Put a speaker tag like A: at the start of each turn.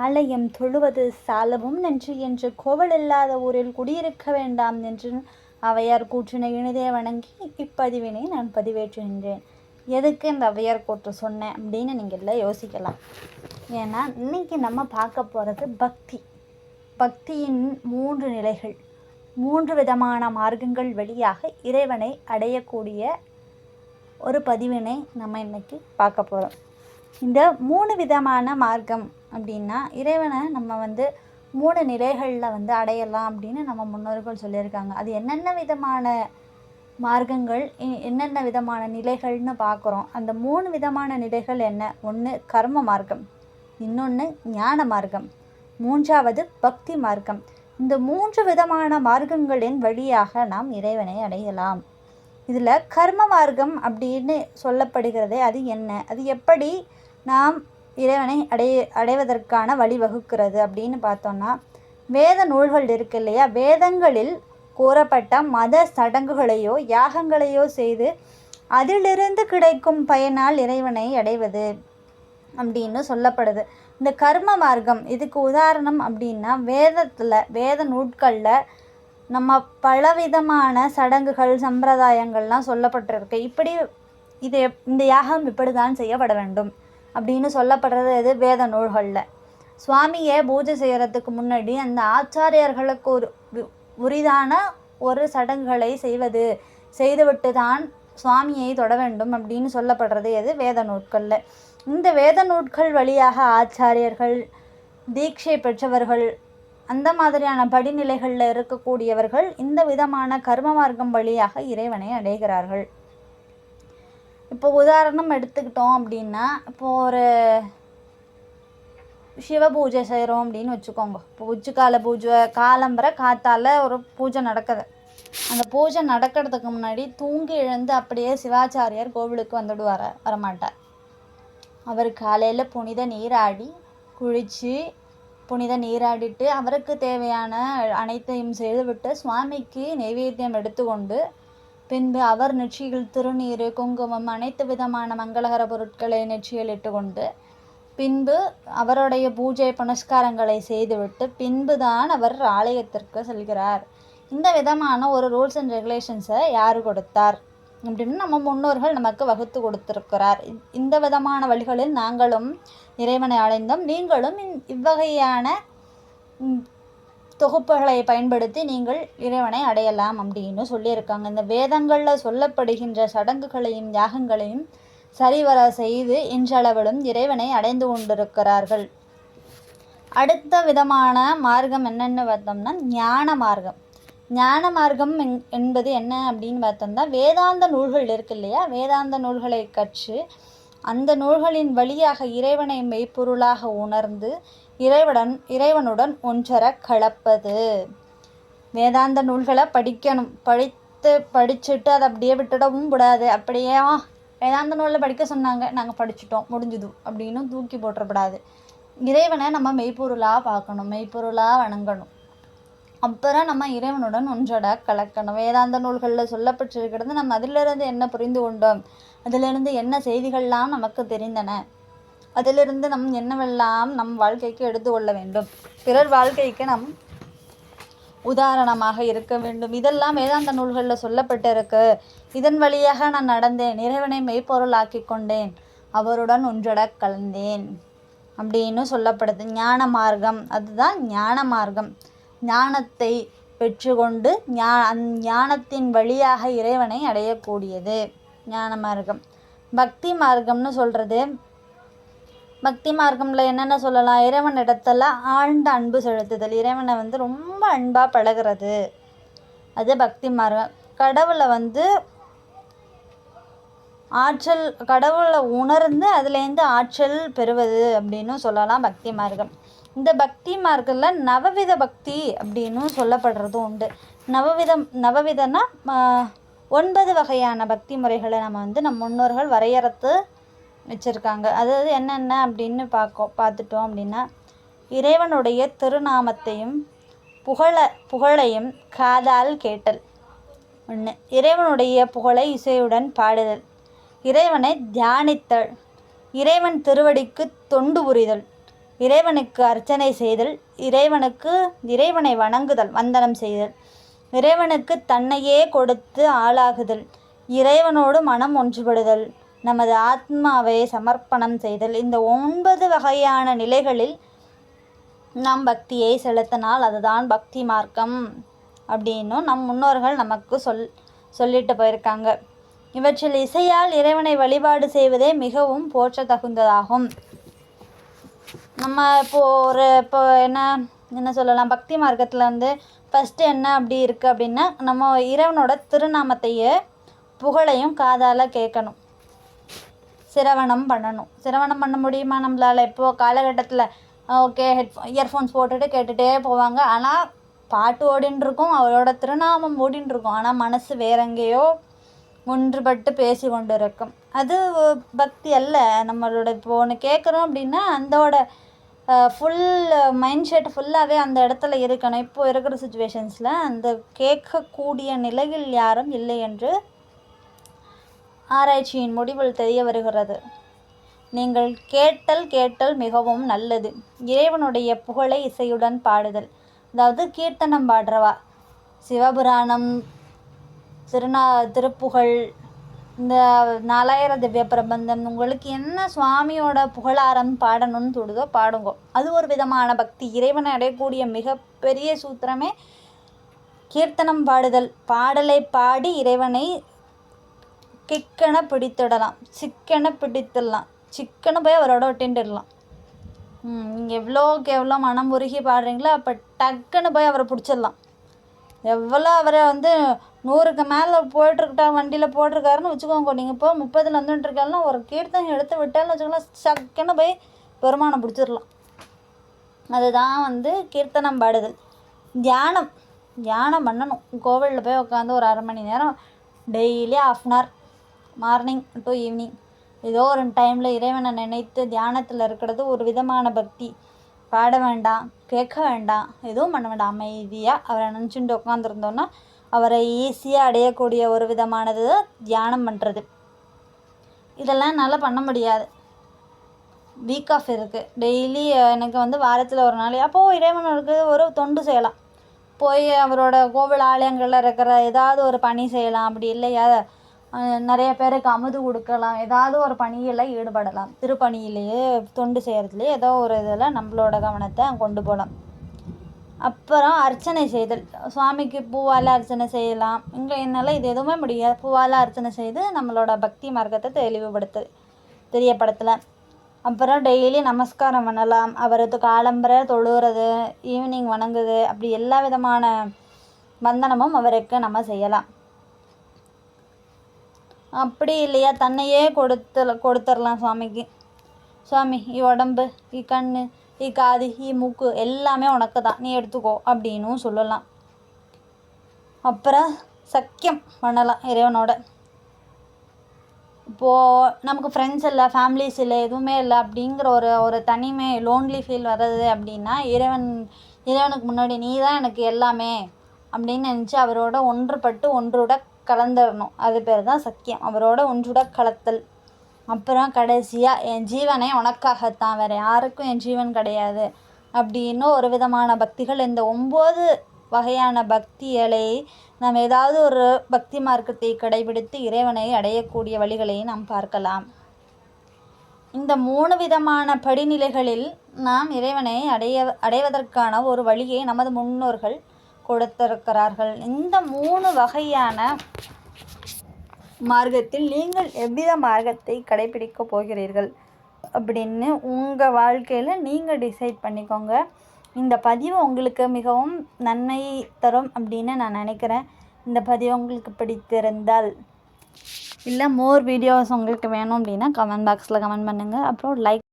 A: ஆலயம் தொழுவது சாலவும் நன்று என்று கோவல் இல்லாத ஊரில் குடியிருக்க வேண்டாம் என்று ஔவையார் கூற்றினை இனிதே வணங்கி இப்பதிவினை நான் பதிவேற்றுகின்றேன். எதுக்கு இந்த ஔவையார் கூற்று சொன்னேன் அப்படின்னு நீங்கள் எல்லாம் யோசிக்கலாம். ஏன்னா இன்னைக்கு நம்ம பார்க்க போகிறது பக்தியின் 3 நிலைகள், 3 விதமான மார்க்கங்கள் வழியாக இறைவனை அடையக்கூடிய ஒரு பதிவினை நம்ம இன்னைக்கு பார்க்க போகிறோம். இந்த 3 விதமான மார்க்கம் அப்படின்னா இறைவனை நம்ம 3 நிலைகளில் அடையலாம் அப்படின்னு நம்ம முன்னோர்கள் சொல்லியிருக்காங்க. அது என்னென்ன விதமான மார்க்கங்கள், என்னென்ன விதமான நிலைகள்னு பார்க்குறோம். அந்த 3 விதமான நிலைகள் என்ன? ஒன்று கர்ம மார்க்கம், இன்னொன்று ஞான மார்க்கம், 3வது பக்தி மார்க்கம். இந்த 3 விதமான மார்க்கங்களின் வழியாக நாம் இறைவனை அடையலாம். இதில் கர்ம மார்க்கம் அப்படின்னு சொல்லப்படுகிறதே அது என்ன? அது எப்படி நாம் இறைவனை அடைவதற்கான வழிவகுக்கிறது அப்படின்னு பார்த்தோன்னா, வேத நூல்கள் இருக்கு இல்லையா, வேதங்களில் கூறப்பட்ட மத சடங்குகளையோ யாகங்களையோ செய்து அதிலிருந்து கிடைக்கும் பயனால் இறைவனை அடைவது அப்படின்னு சொல்லப்படுது. இந்த கர்ம மார்க்கம் இதுக்கு உதாரணம் அப்படின்னா, வேத நூட்களில் நம்ம பலவிதமான சடங்குகள் சம்பிரதாயங்கள்லாம் சொல்லப்பட்டிருக்கு. இப்படி இந்த யாகம் இப்படி தான் செய்யப்பட வேண்டும் அப்படின்னு சொல்லப்படுறது எது? வேத நூல்களில். சுவாமியை பூஜை செய்கிறதுக்கு முன்னாடி அந்த ஆச்சாரியர்களுக்கு உரிதான ஒரு சடங்குகளை செய்துவிட்டு தான் சுவாமியை தொட வேண்டும் அப்படின்னு சொல்லப்படுறது எது? வேத நூட்களில். இந்த வேத நூட்கள் வழியாக ஆச்சாரியர்கள், தீட்சை பெற்றவர்கள், அந்த மாதிரியான படிநிலைகளில் இருக்கக்கூடியவர்கள் இந்த விதமான கர்ம மார்க்கம் வழியாக இறைவனை அடைகிறார்கள். இப்போ உதாரணம் எடுத்துக்கிட்டோம் அப்படின்னா, இப்போ ஒரு சிவ பூஜை செய்கிறோம் அப்படின்னு வச்சுக்கோங்க. இப்போ உச்சிக்கால பூஜை, காலம்பரை காத்தால் ஒரு பூஜை நடக்குது. அந்த பூஜை நடக்கிறதுக்கு முன்னாடி தூங்கி எழுந்து அப்படியே சிவாச்சாரியார் கோவிலுக்கு வரமாட்டார். அவர் காலையில் புனித நீராடி குளித்து புனித நீராடிட்டு அவருக்கு தேவையான அனைத்தையும் செய்துவிட்டு சுவாமிக்கு நைவேத்தியம் எடுத்துக்கொண்டு பின்பு அவர் நெற்றியில் திருநீர், குங்குமம், அனைத்து விதமான மங்களகர பொருட்களை நெற்றியில் இட்டுக்கொண்டு பின்பு அவருடைய பூஜை புனஸ்காரங்களை செய்துவிட்டு பின்பு தான் அவர் ஆலயத்திற்கு செல்கிறார். இந்த விதமான ஒரு ரூல்ஸ் அண்ட் ரெகுலேஷன்ஸை யார் கொடுத்தார் அப்படின்னு நம்ம முன்னோர்கள் நமக்கு வகுத்து கொடுத்திருக்கிறார். இந்த விதமான வழிகளில் நாங்களும் இறைவனை அடைந்தோம். நீங்களும் இவ்வகையான தொகுப்புகளை பயன்படுத்தி நீங்கள் இறைவனை அடையலாம் அப்படின்னு சொல்லியிருக்காங்க. இந்த வேதங்களில் சொல்லப்படுகின்ற சடங்குகளையும் யாகங்களையும் சரிவர செய்து இன்றளவிலும் இறைவனை அடைந்து கொண்டிருக்கிறார்கள். அடுத்த விதமான மார்க்கம் என்னென்னு பார்த்தோம்னா ஞான மார்க்கம். ஞான மார்க்கம் என்பது என்ன அப்படின்னு பார்த்தோம்னா, வேதாந்த நூல்கள் இருக்கு இல்லையா, வேதாந்த நூல்களை கற்று அந்த நூல்களின் வழியாக இறைவனை மெய்ப்பொருளாக உணர்ந்து இறைவனுடன் ஒன்றர கலப்பது. வேதாந்த நூல்களை படிக்கணும், படிச்சுட்டு அதை அப்படியே விட்டுடவும் கூடாது. அப்படியே வேதாந்த நூலில் படிக்க சொன்னாங்க, நாங்கள் படிச்சுட்டோம் முடிஞ்சுது அப்படின்னு தூக்கி போட்டுறக்கூடாது. இறைவனை நம்ம மெய்ப்பொருளாக பார்க்கணும், மெய்ப்பொருளாக வணங்கணும். அப்புறம் நம்ம இறைவனுடன் ஒன்றட கலக்கணும். வேதாந்த நூல்களில் சொல்லப்பட்டிருக்கிறது நம்ம அதிலிருந்து என்ன புரிந்து கொண்டோம், அதிலிருந்து என்ன செய்திகள்லாம் நமக்கு தெரிந்தன, அதிலிருந்து நம் என்னவெல்லாம் நம் வாழ்க்கைக்கு எடுத்துக்கொள்ள வேண்டும், பிறர் வாழ்க்கைக்கு நம் உதாரணமாக இருக்க வேண்டும். இதெல்லாம் வேதாந்த நூல்களில் சொல்லப்பட்டிருக்கு. இதன் வழியாக நான் நடந்தேன், இறைவனை மெய்ப்பொருளாக்கி கொண்டேன், அவருடன் ஒன்றட கலந்தேன் அப்படின்னு சொல்லப்படுது. ஞான மார்க்கம், அதுதான் ஞான மார்க்கம். ஞானத்தை பெற்றுக்கொண்டு ஞானத்தின் வழியாக இறைவனை அடையக்கூடியது ஞான மார்க்கம். பக்தி மார்க்கம்னு சொல்கிறது, பக்தி மார்க்கமில் என்னென்ன சொல்லலாம்? இறைவன் இடத்துல ஆழ்ந்த அன்பு செலுத்துதல், இறைவனை ரொம்ப அன்பாக பழகிறது, அது பக்தி மார்க்கம். கடவுளை உணர்ந்து அதுலேருந்து ஆற்றல் பெறுவது அப்படின்னு சொல்லலாம் பக்தி மார்க்கம். இந்த பக்தி மார்க்கத்தில் நவவித பக்தி அப்படின்னு சொல்லப்படுறதும் உண்டு. நவவிதம்னா 9 வகையான பக்தி முறைகளை நம்ம நம் முன்னோர்கள் வரையறுத்து வச்சுருக்காங்க. அதாவது என்னென்ன அப்படின்னு பார்த்துட்டோம் அப்படின்னா, இறைவனுடைய திருநாமத்தையும் புகழையும் காதால் கேட்டல் ஒன்று, இறைவனுடைய புகழை இசையுடன் பாடுதல், இறைவனை தியானித்தல், இறைவன் திருவடிக்கு தொண்டு புரிதல், இறைவனுக்கு அர்ச்சனை செய்தல், இறைவனை வணங்குதல், வந்தனம் செய்தல், இறைவனுக்கு தன்னையே கொடுத்து ஆளாகுதல், இறைவனோடு மனம் ஒன்றுபடுதல், நமது ஆத்மாவை சமர்ப்பணம் செய்தல். இந்த 9 வகையான நிலைகளில் நாம் பக்தியை செலுத்தினால் அதுதான் பக்தி மார்க்கம் அப்படின்னும் நம் முன்னோர்கள் நமக்கு சொல்லிட்டு போயிருக்காங்க. இவற்றில் இசையால் இறைவனை வழிபாடு செய்வதே மிகவும் போற்ற தகுந்ததாகும். நம்ம இப்போ என்ன சொல்லலாம், பக்தி மார்க்கத்தில் வந்து ஃபஸ்ட்டு என்ன அப்படி இருக்குது அப்படின்னா, நம்ம இறைவனோட திருநாமத்தையே புகழையும் காதால் கேட்கணும், சிரவணம் பண்ணணும். சிரவணம் பண்ண முடியுமா நம்மளால்? இப்போது காலகட்டத்தில் ஓகே இயர்ஃபோன்ஸ் போட்டுட்டு கேட்டுகிட்டே போவாங்க. ஆனால் பாட்டு ஓடின்னு இருக்கும், அவரோட திருநாமம் ஓடின்னு இருக்கும். ஆனால் மனசு வேற எங்கேயோ ஒன்றுபட்டு பேசி கொண்டு இருக்கும். அது பக்தி அல்ல. நம்மளோட இப்போ ஒன்று கேட்குறோம் அப்படின்னா அதோட ஃபுல் மைண்ட் செட் ஃபுல்லாகவே அந்த இடத்துல இருக்கணும். இப்போது இருக்கிற சுச்சுவேஷன்ஸில் அந்த கேட்கக்கூடிய நிலையில் யாரும் இல்லை என்று ஆராய்ச்சியின் முடிவில் தெரிய வருகிறது. நீங்கள் கேட்டல் மிகவும் நல்லது. இறைவனுடைய புகழை இசையுடன் பாடுதல், அதாவது கீர்த்தனம் பாடுறவா, சிவபுராணம், திருப்புகழ், இந்த 4000 திவ்ய பிரபந்தம், உங்களுக்கு என்ன சுவாமியோட புகழாரம் பாடணும்னு தோடுதோ பாடுங்க. அது ஒரு விதமான பக்தி. இறைவனை அடையக்கூடிய மிகப்பெரிய சூத்திரமே கீர்த்தனம் பாடுதல். பாடலை பாடி இறைவனை கிக்கென பிடித்திடலாம், சிக்கென பிடித்திடலாம், சிக்கனை போய் அவரோட ஒட்டின்ட்டுடலாம். நீங்கள் எவ்வளோக்கு எவ்வளோ மனம் உருகி பாடுறீங்களோ அப்போ டக்குன்னு போய் அவரை பிடிச்சிடலாம். எவ்வளோ அவரை வந்து 100க்கு மேலே போயிட்டுருக்கிட்டா வண்டியில் போட்டிருக்காருன்னு வச்சுக்கோங்க. நீங்கள் இப்போ 30ல் வந்துட்டுருக்காருன்னா ஒரு கீர்த்தனை எடுத்து விட்டாலும் வச்சுக்கலாம், சக்குன்னு போய் பெருமானை பிடிச்சிடலாம். அதுதான் வந்து கீர்த்தனம் பாடுதல். தியானம் பண்ணணும். கோவிலில் போய் உட்காந்து ஒரு 1/2 மணி நேரம் daily 1/2 hour morning to evening ஏதோ ஒரு டைமில் இறைவனை நினைத்து தியானத்தில் இருக்கிறது ஒரு விதமான பக்தி. பாட வேண்டாம், கேட்க வேண்டாம், எதுவும் பண்ண வேண்டாம், அமைதியாக அவரை நினச்சிட்டு உட்காந்துருந்தோன்னா அவரை ஈஸியாக அடையக்கூடிய ஒரு விதமானது தியானம் பண்ணுறது. இதெல்லாம் என்னால் பண்ண முடியாது, வீக் ஆஃப் இருக்குது. டெய்லி எனக்கு வந்து வாரத்தில் ஒரு நாள் அப்போது இறைவனுக்கு ஒரு தொண்டு செய்யலாம், போய் அவரோட கோவில் ஆலயங்களில் இருக்கிற ஏதாவது ஒரு பணி செய்யலாம். அப்படி இல்லையா நிறைய பேருக்கு அமுது கொடுக்கலாம், ஏதாவது ஒரு பணியில் ஈடுபடலாம். திருப்பணியிலேயே தொண்டு செய்கிறதுலேயே ஏதோ ஒரு இதில் நம்மளோட கவனத்தை கொண்டு போகலாம். அப்புறம் அர்ச்சனை செய்தல். சுவாமிக்கு பூவால் அர்ச்சனை செய்யலாம். இங்கே என்னால் இது எதுவுமே முடியாது. பூவால் அர்ச்சனை செய்து நம்மளோட பக்தி மார்க்கத்தை தெரியப்படுத்தலாம். அப்புறம் டெய்லி நமஸ்காரம் பண்ணலாம். அவருக்கு காலம்பரை தொழுகிறது, ஈவினிங் வணங்குது, அப்படி எல்லா விதமான வந்தனமும் அவருக்கு நம்ம செய்யலாம். அப்படி இல்லையா தன்னையே கொடுத்துடலாம் சுவாமிக்கு. சுவாமி உடம்பு, கண், காது, மூக்கு எல்லாமே உனக்கு தான், நீ எடுத்துக்கோ அப்படின்னும் சொல்லலாம். அப்புறம் சக்கியம் பண்ணலாம் இறைவனோட. இப்போது நமக்கு ஃப்ரெண்ட்ஸ் இல்லை, ஃபேமிலிஸ் இல்லை, எதுவுமே இல்லை அப்படிங்கிற ஒரு தனிமை, லோன்லி ஃபீல் வர்றது அப்படின்னா இறைவனுக்கு முன்னாடி நீ தான் எனக்கு எல்லாமே அப்படின்னு நினச்சி அவரோட ஒன்றுட கலந்துடணும். அது பேர் தான் சக்கியம், அவரோட ஒன்றுட கலத்தல். அப்புறம் கடைசியாக என் ஜீவனை உனக்காகத்தான், வேறு யாருக்கும் என் ஜீவன் கிடையாது அப்படின்னு ஒரு விதமான பக்திகள். இந்த 9 வகையான பக்திகளை நாம் ஏதாவது ஒரு பக்தி மார்க்கத்தை கடைபிடித்து இறைவனை அடையக்கூடிய வழிகளை நாம் பார்க்கலாம். இந்த 3 விதமான படிநிலைகளில் நாம் இறைவனை அடைவதற்கான ஒரு வழியை நமது முன்னோர்கள் கொடுத்திருக்கிறார்கள். இந்த 3 வகையான மார்க்கத்தில் நீங்கள் எவ்வித மார்க்கத்தை கடைபிடிக்கப் போகிறீர்கள் அப்படின்னு உங்கள் வாழ்க்கையில் நீங்கள் டிசைட் பண்ணிக்கோங்க. இந்த பதிவு உங்களுக்கு மிகவும் நன்மை தரும் அப்படின்னு நான் நினைக்கிறேன். இந்த பதிவு உங்களுக்கு பிடித்திருந்தால் இல்லை மோர் வீடியோஸ் உங்களுக்கு வேணும் அப்படின்னா கமெண்ட் பாக்ஸில் கமெண்ட் பண்ணுங்கள். அப்புறம் லைக்